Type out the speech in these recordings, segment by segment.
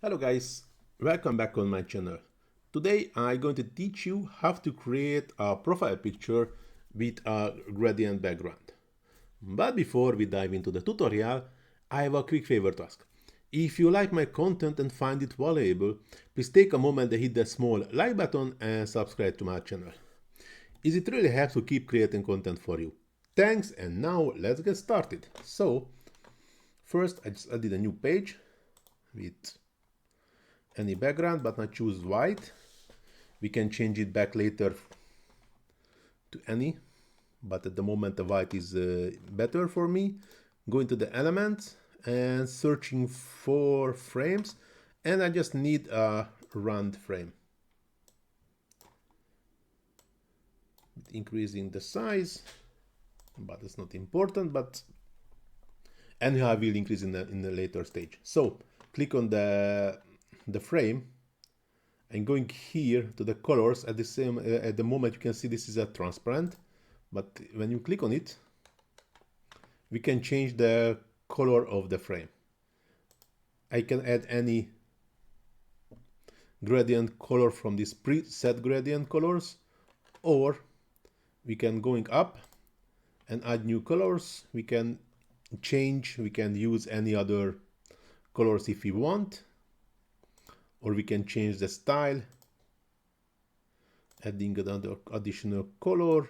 Hello guys, welcome back on my channel. Today I'm going to teach you how to create a profile picture with a gradient background. But before we dive into the tutorial, I have a quick favor to ask. If you like my content and find it valuable, please take a moment to hit the small like button and subscribe to my channel. It really helps to keep creating content for you. Thanks, and now let's get started. So, first I just added a new page with any background, but I choose white. We can change it back later to any, but at the moment the white is better for me. Going to the elements and searching for frames, and I just need a round frame. Increasing the size, but it's not important, but anyhow I will increase in the later stage. So click on the frame and going here to the colors. At the moment you can see this is a transparent, but when you click on it we can change the color of the frame. I can add any gradient color from this preset gradient colors, or we can going up and add new colors. We can use any other colors if we want, or we can change the style, adding another additional color.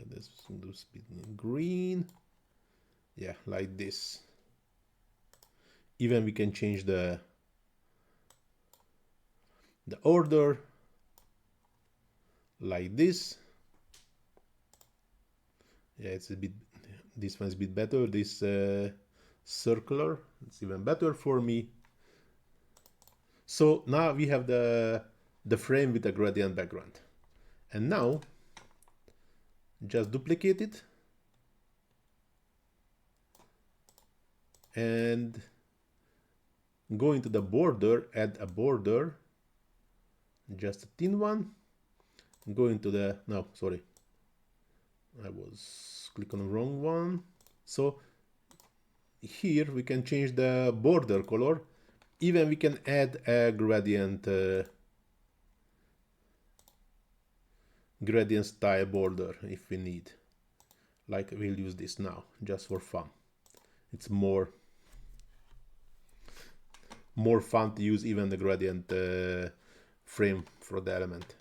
Let's do speed green, yeah, like this. Even we can change the order like this. Yeah, it's a bit, this one's a bit better. This circular, it's even better for me. So now we have the frame with a gradient background, and now just duplicate it and go into the border, add a border, just a thin one. Go into the, no, sorry, I was clicking on the wrong one. So here we can change the border color. Even we can add a gradient style border if we need. Like we'll use this now just for fun. It's more fun to use even the gradient frame for the element.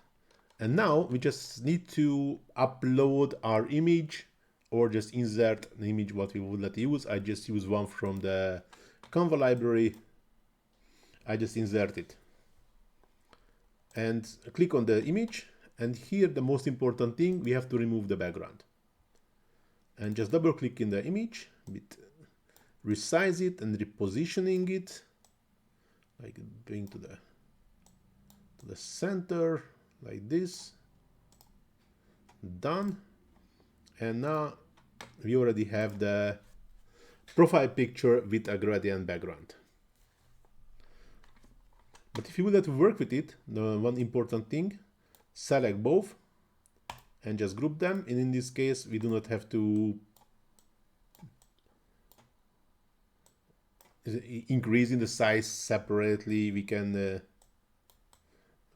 And now we just need to upload our image or just insert the image what we would like to use. I just use one from the Canva library. I just insert it and click on the image, and here the most important thing, we have to remove the background. And just double click in the image, resize it and repositioning it, like bring to the center like this. Done. And now we already have the profile picture with a gradient background. But if you would like to work with it, the one important thing, select both and just group them. And in this case, we do not have to increase in the size separately. We can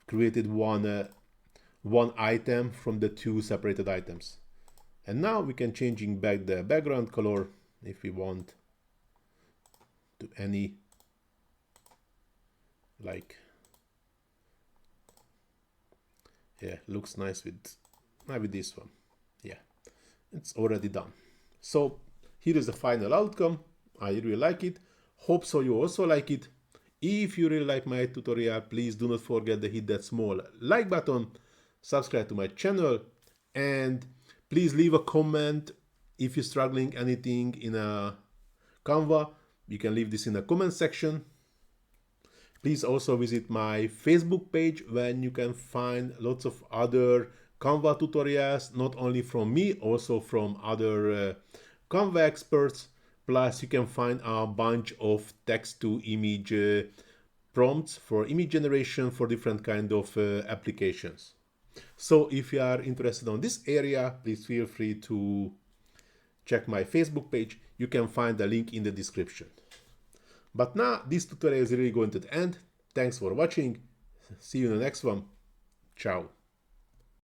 create one item from the two separated items. And now we can changing back the background color if we want to any, like, yeah, looks nice with maybe this one. Yeah, it's already done. So here is the final outcome. I really like it. Hope so you also like it. If you really like my tutorial, please do not forget to hit that small like button, subscribe to my channel, and please leave a comment if you're struggling anything in a Canva. You can leave this in the comment section. Please also visit my Facebook page, when you can find lots of other Canva tutorials, not only from me, also from other Canva experts. Plus you can find a bunch of text to image prompts for image generation for different kind of applications. So if you are interested on this area, please feel free to check my Facebook page. You can find the link in the description. But now this tutorial is really going to the end. Thanks for watching. See you in the next one. Ciao.